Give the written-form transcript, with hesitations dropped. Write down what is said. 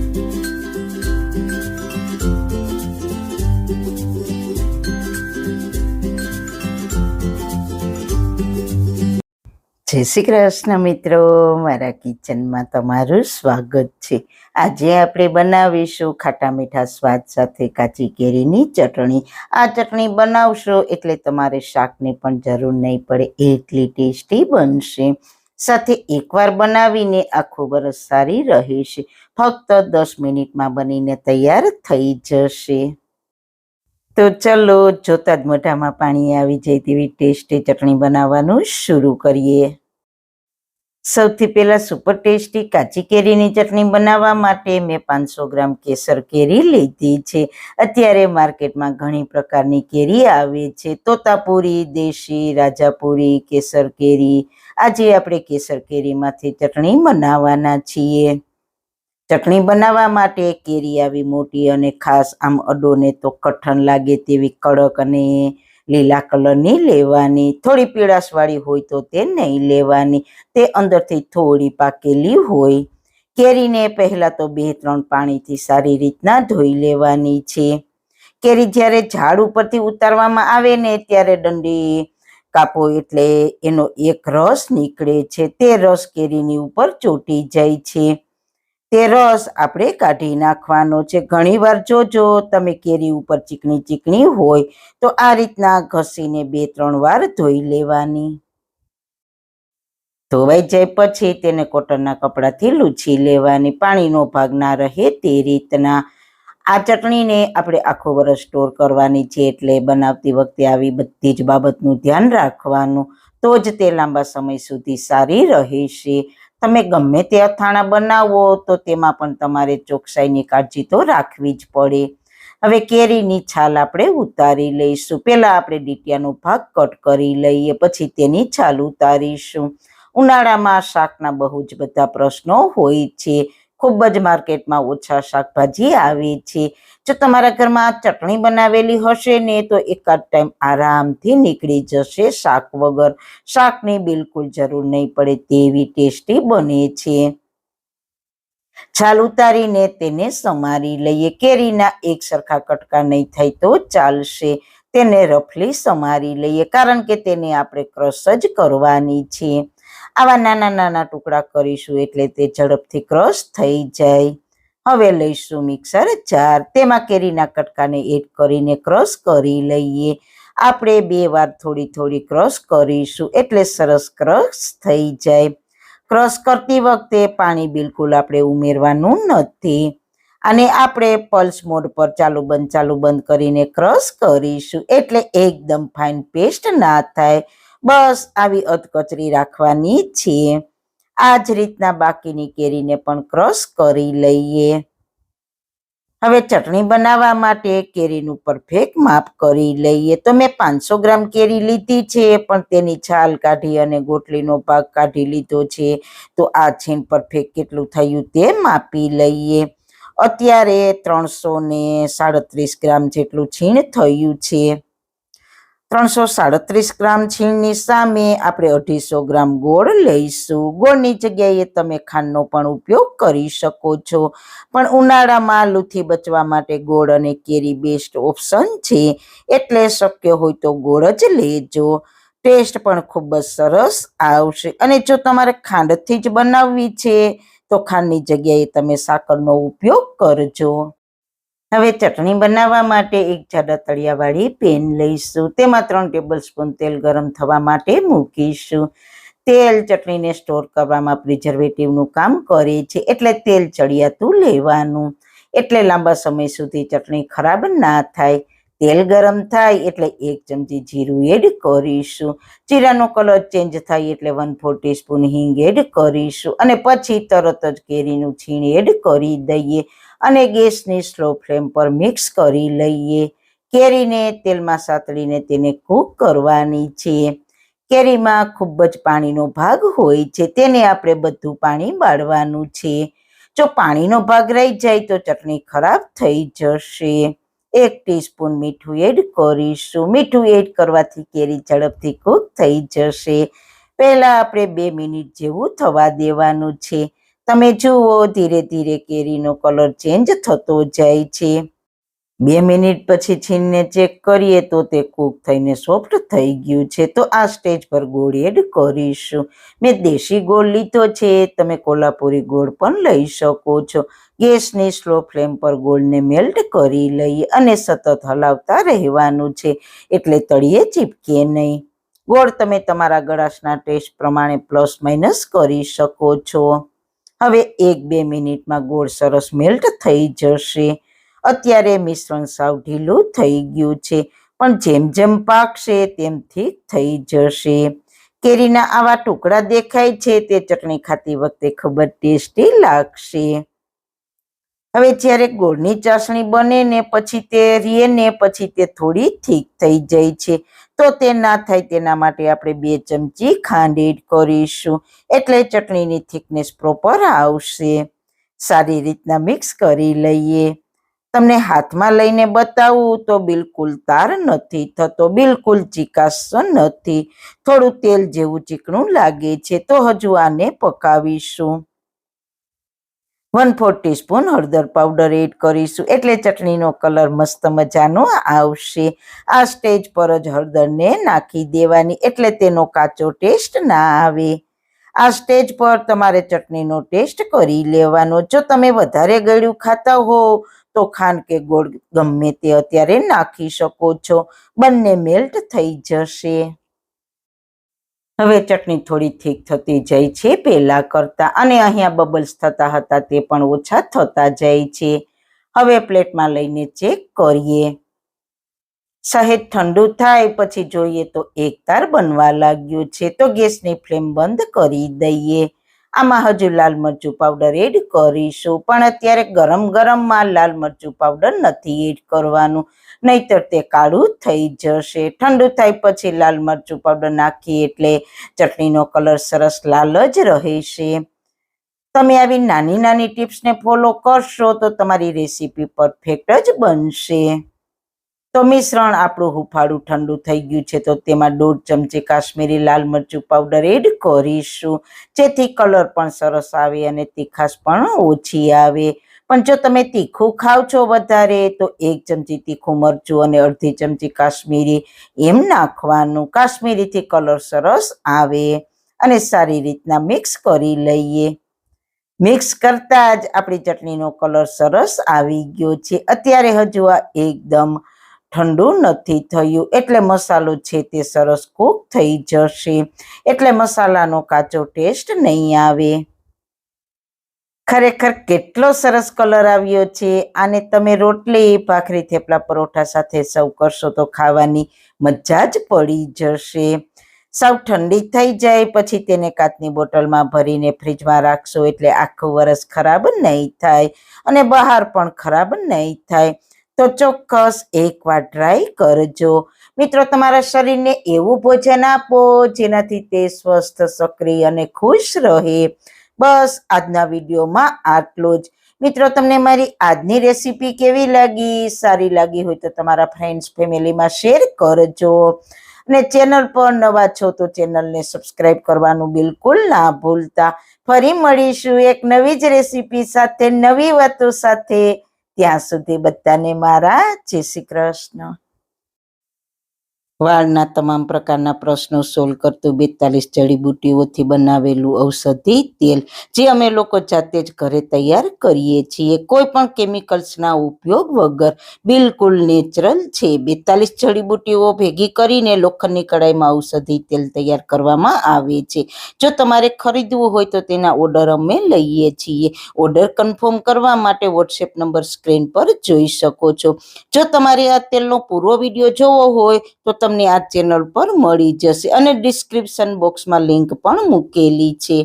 જય શ્રી કૃષ્ણ મિત્રો, મારા કિચનમાં તમારું સ્વાગત છે. આજે આપણે બનાવીશું ખાટા મીઠા સ્વાદ સાથે કાચી કેરીની ચટણી. આ ચટણી બનાવશો એટલે તમારે શાકની પણ જરૂર નહીં પડે, એટલી ટેસ્ટી બનશે. સાથે એકવાર બનાવીને આખું વરસ સારી રહેશે. ફક્ત 10 મિનિટમાં બનીને તૈયાર થઈ જશે. તો ચલો, જોતા જ મોઢામાં પાણી આવી જાય તેવી ટેસ્ટી ચટણી બનાવવાનું શરૂ કરીએ. સૌથી પહેલા સુપર ટેસ્ટી કાચી કેરીની ચટણી બનાવવા માટે મેં 500 ગ્રામ કેસર કેરી લીધી છે. અત્યારે માર્કેટમાં ઘણી પ્રકારની કેરી આવે છે, તોતાપુરી, દેશી, રાજાપુરી, કેસર કેરી. આજે આપણે કેસર કેરીમાંથી ચટણી બનાવવાના છીએ. ચટણી બનાવવા માટે કેરી આવી મોટી અને ખાસ આમ અડોને તો કઠણ લાગે તેવી કડક અને લીલા કલરની લેવાની. થોડી પીળાશવાળી હોય તો તે નહીં લેવાની, તે અંદરથી થોડી પાકેલી હોય. કેરીને પહેલાં તો 2-3 પાણીથી સારી રીતના ધોઈ લેવાની છે. કેરી જ્યારે ઝાડ ઉપરથી ઉતારવામાં આવે ને ત્યારે દંડી કાપો એટલે એનો એક રસ નીકળે છે. તે રસ કેરીની ઉપર ચોંટી જાય છે. તે રસ આપણે કાઢી નાખવાનો છે. ઘણીવાર જોજો તમે કેરી ઉપર ચીકણી ચીકણી હોય તો આ રીતના ઘસીને 2-3 વાર ધોઈ લેવાની. ધોવાઈ જાય પછી તેને કોટનના કપડાથી લૂછી લેવાની, પાણીનો ભાગ ના રહે તે રીતના. આ ચટણીને આપણે આખું વરસ સ્ટોર કરવાની છે, એટલે બનાવતી વખતે આવી બધી જ બાબતનું ધ્યાન રાખવાનું, તો જ તે લાંબા સમય સુધી સારી રહેશે. તમે ગમે તે અથાણા બનાવો તો તેમાં પણ તમારે ચોકસાઈની કાળજી તો રાખવી જ પડે. હવે કેરીની છાલ આપણે ઉતારી લઈશું. પહેલાં આપણે ડીટિયાનો ભાગ કટ કરી લઈએ, પછી તેની છાલ ઉતારીશું. ઉનાળામાં શાકના બહુ જ બધા પ્રશ્નો હોય છે. ખૂબ જ માર્કેટમાં ઓછા શાકભાજી આવે છે. જો તમારા ઘરમાં ચટણી બનાવેલી હશે ને તો એકાદ ટાઈમ આરામથી નીકળી જશે શાક વગર. શાકની બિલકુલ જરૂર નહીં પડે તેવી ટેસ્ટી બને છે. છાલ ઉતારીને તેને સમારી લઈએ. કેરીના એક સરખા કટકા નહીં થાય તો ચાલશે. તેને રફલી સમારી લઈએ, કારણ કે તેને આપણે ક્રશ જ કરવાની છે. આવા નાના નાના ટુકડા કરીશું એટલે તે ઝડપથી ક્રશ થઈ જાય. હવે લઈશું મિક્સર જાર. તેમાં કેરીના કટકાને એડ કરીને ક્રશ કરી લઈએ. આપણે 2 વાર થોડી થોડી ક્રશ કરીશું એટલે સરસ ક્રશ થઈ જાય. ક્રશ કરતી વખતે પાણી બિલકુલ આપણે ઉમેરવાનું નથી. અને આપણે પલ્સ મોડ પર ચાલુ બંધ કરીને ક્રશ કરીશું એટલે એકદમ ફાઇન પેસ્ટ ના થાય. બસ આવી અધકચરી રાખવાની છે. આ જ રીતના બાકીની કેરીને પણ ક્રશ કરી લઈએ. હવે ચટણી બનાવવા માટે કેરીનું પરફેક્ટ માપ કરી લઈએ. તો મેં 500 ગ્રામ કેરી લીધી છે, પણ તેની છાલ કાઢી અને ગોટલીનો ભાગ કાઢી લીધો છે. તો આ છીણ પરફેક્ટ કેટલું થયું તે માપી લઈએ. અત્યારે 337 ગ્રામ જેટલું છીણ થયું છે. 337 ગ્રામ છીણની સામે આપણે 250 ગ્રામ ગોળ લઈશું. ગોળની જગ્યાએ તમે ખાંડનો પણ ઉપયોગ કરી શકો છો, પણ ઉનાળામાં લૂથી બચવા માટે ગોળ અને કેરી બેસ્ટ ઓપ્શન છે, એટલે શક્ય હોય તો ગોળ જ લેજો. ટેસ્ટ પણ ખૂબ જ સરસ આવશે. અને જો તમારે ખાંડથી જ બનાવવી છે તો ખાંડની જગ્યાએ તમે સાકરનો ઉપયોગ કરજો. હવે ચટણી બનાવવા માટે એક જાડા તળિયાવાળી પેન લઈશું. તેમાં 3 ટેબલસ્પૂન તેલ ગરમ થવા માટે મૂકીશું. તેલ ચટણીને સ્ટોર કરવામાં પ્રિઝર્વેટિવનું કામ કરે છે, એટલે તેલ ચડિયાતું લેવાનું, એટલે લાંબા સમય સુધી ચટણી ખરાબ ના થાય. તેલ ગરમ થાય એટલે 1 ચમચી જીરું એડ કરીશું. જીરાનો કલર ચેન્જ થાય એટલે 1/4 ટીસ્પૂન હિંગ એડ કરીશું. અને પછી તરત જ કેરીનું છીણ એડ કરી દઈએ અને ગેસની સ્લો ફ્લેમ પર મિક્સ કરી લઈએ. કેરીને તેલમાં સાતળીને તેને કૂક કરવાની છે. કેરીમાં ખૂબ જ પાણીનો ભાગ હોય છે, તેને આપણે બધું પાણી બાળવાનું છે. જો પાણીનો ભાગ રહી જાય તો ચટણી ખરાબ થઈ જશે. 1 ટીસ્પૂન મીઠું એડ કરીશું. મીઠું એડ કરવાથી કેરી ઝડપથી કૂક થઈ જશે. પહેલા આપણે 2 મિનિટ જેવું થવા દેવાનું છે. તમે જુઓ ધીરે ધીરે કેરીનો કલર ચેન્જ થતો જાય છે. 2 મિનિટ પછી છીનને ચેક કરીએ તો તે કૂક થઈને સોફ્ટ થઈ ગયું છે. તો આ સ્ટેજ પર ગોળ એડ કરીશું. મેં દેશી ગોળ લીધો છે, તમે કોલ્હાપુરી ગોળ પણ લઈ શકો છો. ગેસની સ્લો ફ્લેમ પર ગોળને મેલ્ટ કરી લઈએ અને સતત હલાવતા રહેવાનું છે, એટલે તળિયે ચીપકે નહીં. ગોળ તમે તમારા ગળાશના ટેસ્ટ પ્રમાણે પ્લસ માઇનસ કરી શકો છો. હવે 1-2 મિનિટમાં ગોળ સરસ મેલ્ટ થઈ જશે. અત્યારે મિશ્રણ સાવ ઢીલું થઈ ગયું છે, પણ જેમ જેમ પાકશે તેમ ઠીક થઈ જશે. કેરીના આવા ટુકડા દેખાય છે તે ચટણી ખાતી વખતે ખૂબ જ ટેસ્ટી લાગશે. હવે જ્યારે ગોળની ચાસણી બને ને પછી તે થોડી ઠીક થઈ જાય છે, તો તે ના થાય તેના માટે આપણે 2 ચમચી ખાંડ એડ કરીશું, એટલે ચટણીની થિકનેસ પ્રોપર આવશે. સારી રીતના મિક્સ કરી લઈએ. તમને હાથમાં લઈને બતાવું તો બિલકુલ તાર નથી થતો, બિલકુલ ચીકાશ નથી. થોડું તેલ જેવું ચીકણું લાગે છે, તો હજુ આને પકાવીશું. 1/4 ટીસ્પૂન હળદર પાવડર એડ કરીશું, એટલે ચટણીનો કલર મસ્ત મજાનો આવશે. આ સ્ટેજ પર જ હળદરને નાખી દેવાની, એટલે તેનો કાચો ટેસ્ટ ના આવે. આ સ્ટેજ પર તમારે ચટણીનો ટેસ્ટ કરી લેવાનો. જો તમે વધારે ગળ્યું ખાતા હો તો ખાંડ કે ગોળ ગમે તે અત્યારે નાખી શકો છો, બંને મેલ્ટ થઈ જશે. હવે ચટણી થોડી ઠીક થતી જાય છે પહેલા કરતા, અને અહીંયા બબલ્સ થતા હતા તે પણ ઓછા થતા જાય છે. હવે પ્લેટમાં લઈને ચેક કરીએ. સહેજ ઠંડુ થાય પછી જોઈએ તો એક તાર બનવા લાગ્યું છે, તો ગેસની ફ્લેમ બંધ કરી દઈએ. આમાં હજુ લાલ મરચું પાવડર એડ કરીશું, પણ અત્યારે ગરમ ગરમમાં લાલ મરચું પાવડર નથી એડ કરવાનું, નહીતર તે કાળું થઈ જશે. ઠંડુ થાય પછી લાલ મરચું પાવડર નાખીએ એટલે ચટણીનો કલર સરસ લાલ જ રહેશે. તમે આવી નાની નાની ટિપ્સને ફોલો કરશો તો તમારી રેસીપી પરફેક્ટ જ બનશે. તો મિશ્રણ આપણું હુંફાળું ઠંડુ થઈ ગયું છે, તો તેમાં 1.5 ચમચી કાશ્મીરી લાલ મરચું પાવડર એડ કરીશું, જેથી કલર પણ સરસ આવે અને તીખાશ પણ ઓછી આવે. પણ જો તમે તીખું ખાવ છો વધારે તો 1 ચમચી તીખું મરચું અને 1/2 ચમચી કાશ્મીરી એમ નાખવાનું. કાશ્મીરીથી કલર સરસ આવે. અને સારી રીતના મિક્સ કરી લઈએ. મિક્સ કરતા જ આપણી ચટણીનો કલર સરસ આવી ગયો છે. અત્યારે હજુ આ એકદમ ઠંડુ નથી થયું, એટલે મસાલો છે તે સરસ કૂક થઈ જશે, એટલે મસાલાનો કાચો ટેસ્ટ નહીં આવે. ખરેખર કેટલો સરસ કલર આવ્યો છે. આને તમે રોટલી, ભાખરી, થેપલા, પરોઠા સાથે સર્વ કરશો તો ખાવાની મજા જ પડી જશે. સાવ ઠંડી થઈ જાય પછી તેને કાચની બોટલમાં ભરીને ફ્રીજમાં રાખશો, એટલે આખું વરસ ખરાબ નહીં થાય અને બહાર પણ ખરાબ નહીં થાય. તો ચોક્કસ એકવાર ટ્રાય કરજો. મિત્રો, તમારા શરીરને એવું ભોજન આપો જેનાથી તે સ્વસ્થ, સક્રિય અને ખુશ રહે. બસ આજના વિડીયોમાં આટલું જ. મિત્રો, તમને મારી આજની રેસીપી કેવી લાગી? સારી લાગી હોય તો તમારા ફ્રેન્ડ્સ, ફેમિલીમાં શેર કરજો. અને ચેનલ પર નવા છો તો ચેનલને સબસ્ક્રાઇબ કરવાનું બિલકુલ ના ભૂલતા. ફરી મળીશું એક નવી જ રેસીપી સાથે, નવી વાતો સાથે. ત્યાં સુધી બધાને મારા જય શ્રી કૃષ્ણ. વાળના તમામ પ્રકારના પ્રશ્નો સોલ્વ કરતું 42 જડીબુટ્ટીઓથી બનાવેલું ઔષધિ તેલ, જે અમે લોકો જાતે જ ઘરે તૈયાર કરીએ છીએ, કોઈ પણ કેમિકલ્સના ઉપયોગ વગર, બિલકુલ નેચરલ છે. 42 જડીબુટ્ટીઓ ભેગી કરીને લોખંડની કડાઈમાં ઔષધિ તેલ તૈયાર કરવામાં આવે છે. જો તમારે ખરીદવું હોય તો તેના ઓર્ડર અમે લઈએ છીએ. ઓર્ડર કન્ફર્મ કરવા માટે વોટ્સએપ નંબર સ્ક્રીન પર જોઈ શકો છો. જો તમારે આ તેલનો પૂરો વિડીયો જોવો હોય તો તમને આ ચેનલ પર મળી જશે, અને ડિસ્ક્રિપ્શન બોક્સમાં લિંક પણ મૂકેલી છે.